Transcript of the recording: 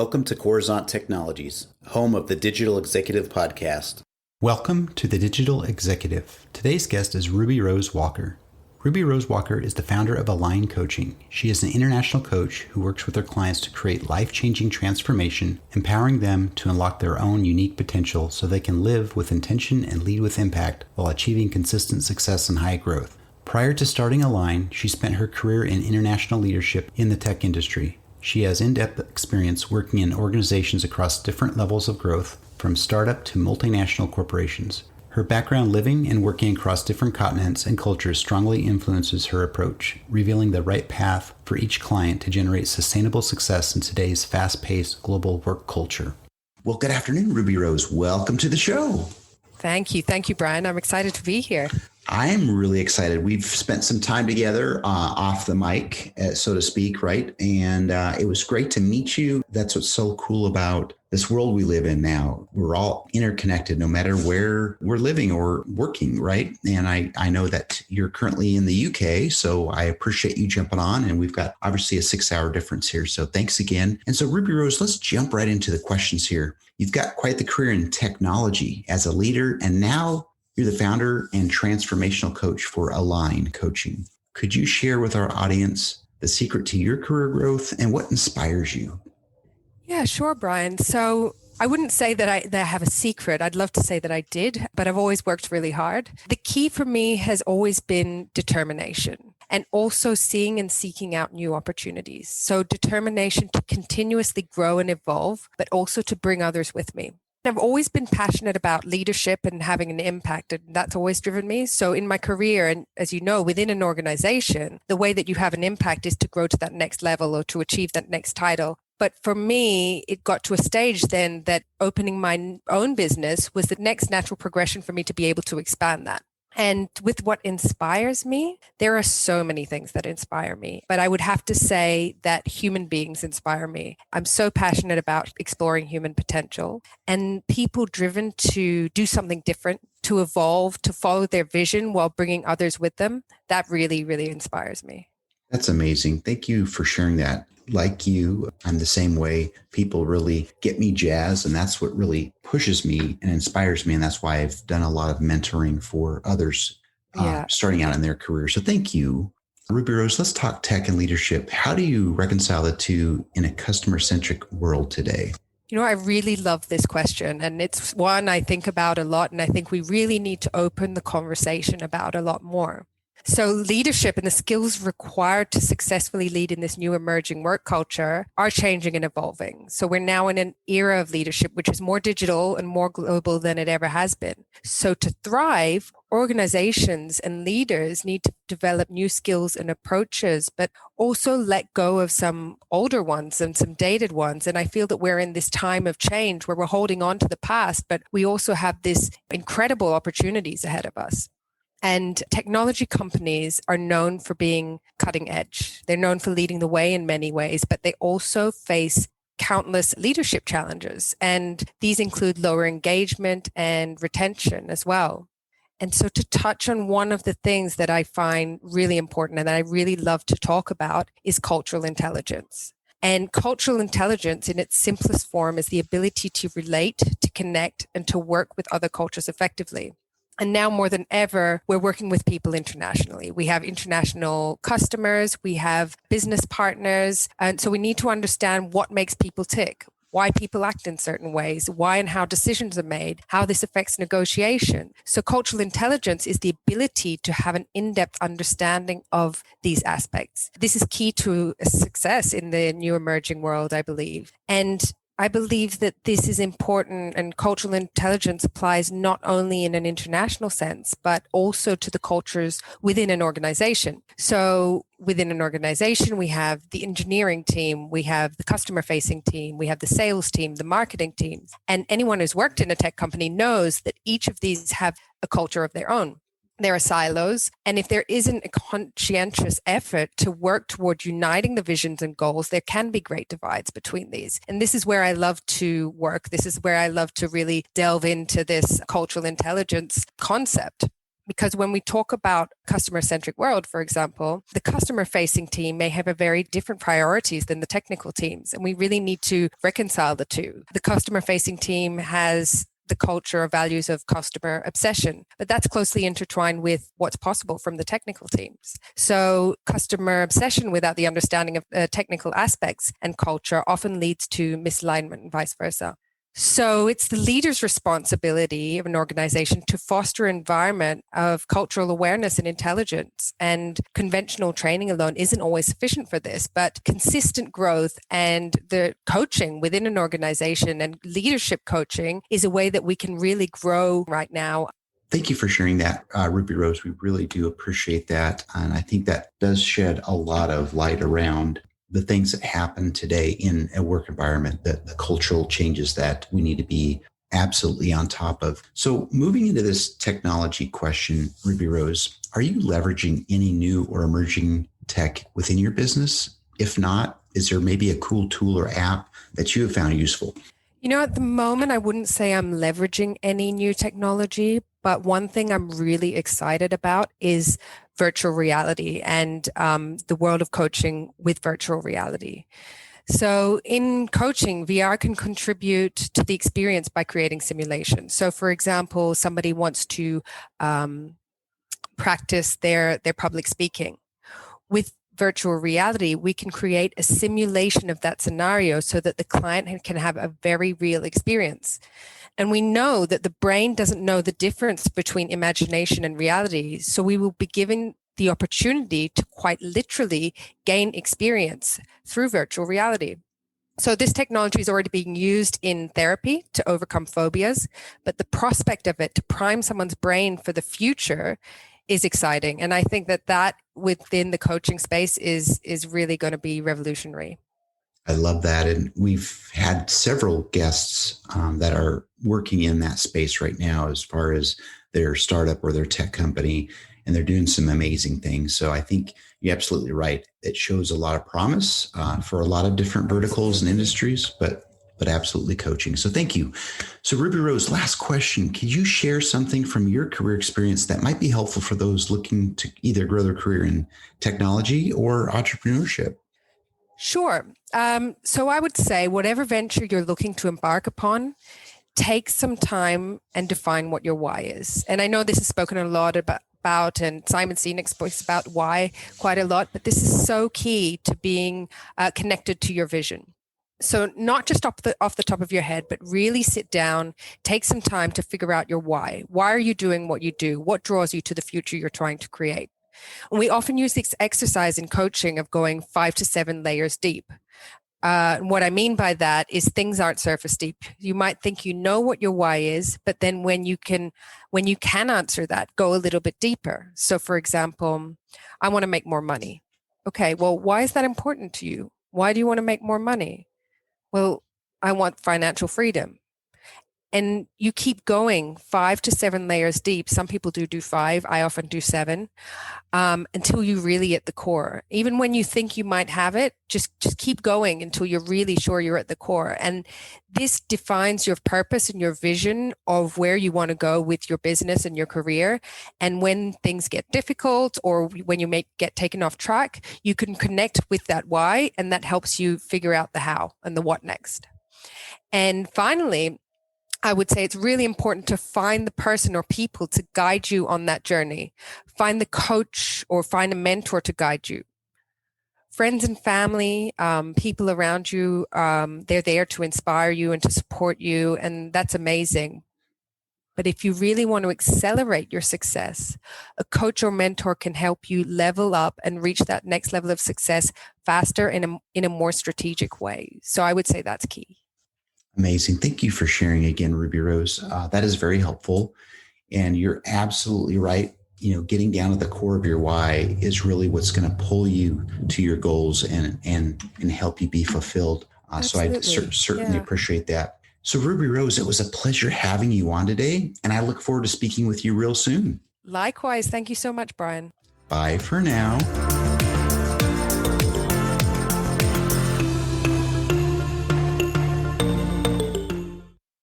Welcome to Coruzant Technologies, home of the Digital Executive Podcast. Welcome to the Digital Executive. Today's guest is Ruby Rose Walker. Ruby Rose Walker is the founder of AALIGN Coaching. She is an international coach who works with her clients to create life-changing transformation, empowering them to unlock their own unique potential so they can live with intention and lead with impact while achieving consistent success and high growth. Prior to starting AALIGN, she spent her career in international leadership in the tech industry. She has in-depth experience working in organizations across different levels of growth, from startup to multinational corporations. Her background living and working across different continents and cultures strongly influences her approach, revealing the right path for each client to generate sustainable success in today's fast-paced global work culture. Well, good afternoon, Ruby Rose. Welcome to the show. Thank you. Thank you, Brian. I'm excited to be here. I'm really excited. We've spent some time together off the mic, so to speak, right? And it was great to meet you. That's what's so cool about this world we live in now. We're all interconnected no matter where we're living or working, right? And I know that you're currently in the UK, so I appreciate you jumping on. And we've got obviously a 6-hour difference here. So thanks again. And so Ruby Rose, let's jump right into the questions here. You've got quite the career in technology as a leader, and now you're the founder and transformational coach for AALIGN Coaching. Could you share with our audience the secret to your career growth and what inspires you? Yeah, sure, Brian. So I wouldn't say that I have a secret. I'd love to say that I did, but I've always worked really hard. The key for me has always been determination and also seeing and seeking out new opportunities. So determination to continuously grow and evolve, but also to bring others with me. I've always been passionate about leadership and having an impact, and that's always driven me. So in my career, and as you know, within an organization, the way that you have an impact is to grow to that next level or to achieve that next title. But for me, it got to a stage then that opening my own business was the next natural progression for me to be able to expand that. And with what inspires me, there are so many things that inspire me, but I would have to say that human beings inspire me. I'm so passionate about exploring human potential and people driven to do something different, to evolve, to follow their vision while bringing others with them. That really, really inspires me. That's amazing. Thank you for sharing that. Like you, I'm the same way. People really get me jazzed, and that's what really pushes me and inspires me. And that's why I've done a lot of mentoring for others starting out in their career. So thank you. Ruby Rose, let's talk tech and leadership. How do you reconcile the two in a customer-centric world today? You know, I really love this question, and it's one I think about a lot, and I think we really need to open the conversation about a lot more. So leadership and the skills required to successfully lead in this new emerging work culture are changing and evolving. So we're now in an era of leadership, which is more digital and more global than it ever has been. So to thrive, organizations and leaders need to develop new skills and approaches, but also let go of some older ones and some dated ones. And I feel that we're in this time of change where we're holding on to the past, but we also have these incredible opportunities ahead of us. And technology companies are known for being cutting edge. They're known for leading the way in many ways, but they also face countless leadership challenges. And these include lower engagement and retention as well. And so to touch on one of the things that I find really important and that I really love to talk about is cultural intelligence. And cultural intelligence in its simplest form is the ability to relate, to connect, and to work with other cultures effectively. And now more than ever, we're working with people internationally. We have international customers, we have business partners. And so we need to understand what makes people tick, why people act in certain ways, why and how decisions are made, how this affects negotiation. So cultural intelligence is the ability to have an in-depth understanding of these aspects. This is key to success in the new emerging world, I believe. And I believe that this is important, and cultural intelligence applies not only in an international sense, but also to the cultures within an organization. So within an organization, we have the engineering team, we have the customer facing team, we have the sales team, the marketing team. And anyone who's worked in a tech company knows that each of these have a culture of their own. There are silos. And if there isn't a conscientious effort to work toward uniting the visions and goals, there can be great divides between these. And this is where I love to work. This is where I love to really delve into this cultural intelligence concept. Because when we talk about customer-centric world, for example, the customer-facing team may have a very different priorities than the technical teams. And we really need to reconcile the two. The customer-facing team has the culture or values of customer obsession, but that's closely intertwined with what's possible from the technical teams. So customer obsession without the understanding of technical aspects and culture often leads to misalignment and vice versa. So it's the leader's responsibility of an organization to foster an environment of cultural awareness and intelligence. And conventional training alone isn't always sufficient for this, but consistent growth and the coaching within an organization and leadership coaching is a way that we can really grow right now. Thank you for sharing that, Ruby Rose. We really do appreciate that. And I think that does shed a lot of light around the things that happen today in a work environment, the cultural changes that we need to be absolutely on top of. So moving into this technology question, Ruby Rose, are you leveraging any new or emerging tech within your business? If not, is there maybe a cool tool or app that you have found useful? At the moment, I wouldn't say I'm leveraging any new technology, but one thing I'm really excited about is virtual reality and the world of coaching with virtual reality. So in coaching, VR can contribute to the experience by creating simulations. So for example, somebody wants to practice their public speaking. With virtual reality, we can create a simulation of that scenario so that the client can have a very real experience. And we know that the brain doesn't know the difference between imagination and reality. So we will be given the opportunity to quite literally gain experience through virtual reality. So this technology is already being used in therapy to overcome phobias, but the prospect of it to prime someone's brain for the future is exciting. And I think that within the coaching space is really going to be revolutionary. I love that. And we've had several guests that are working in that space right now as far as their startup or their tech company, and they're doing some amazing things. So I think you're absolutely right. It shows a lot of promise for a lot of different verticals and industries, but absolutely coaching. So thank you. So Ruby Rose, last question. Could you share something from your career experience that might be helpful for those looking to either grow their career in technology or entrepreneurship? Sure. So I would say whatever venture you're looking to embark upon, take some time and define what your why is. And I know this is spoken a lot about, and Simon Sinek speaks about why quite a lot, but this is so key to being connected to your vision. So not just off the top of your head, but really sit down, take some time to figure out your why. Why are you doing what you do? What draws you to the future you're trying to create? And we often use this exercise in coaching of going 5 to 7 layers deep. What I mean by that is things aren't surface deep. You might think you know what your why is, but then when you can answer that, go a little bit deeper. So for example, I want to make more money. Okay, well, why is that important to you? Why do you want to make more money? Well, I want financial freedom. And you keep going 5 to 7 layers deep. Some people do 5. I often do 7 until you really at the core. Even when you think you might have it, just keep going until you're really sure you're at the core. And this defines your purpose and your vision of where you want to go with your business and your career. And when things get difficult or when you get taken off track, you can connect with that why, and that helps you figure out the how and the what next. And finally, I would say it's really important to find the person or people to guide you on that journey. Find the coach or find a mentor to guide you. Friends and family, people around you, they're there to inspire you and to support you, and that's amazing. But if you really want to accelerate your success, a coach or mentor can help you level up and reach that next level of success faster in a more strategic way. So I would say that's key. Amazing. Thank you for sharing again, Ruby Rose. That is very helpful. And you're absolutely right. Getting down to the core of your why is really what's going to pull you to your goals and help you be fulfilled. So I certainly appreciate that. So Ruby Rose, it was a pleasure having you on today, and I look forward to speaking with you real soon. Likewise. Thank you so much, Brian. Bye for now.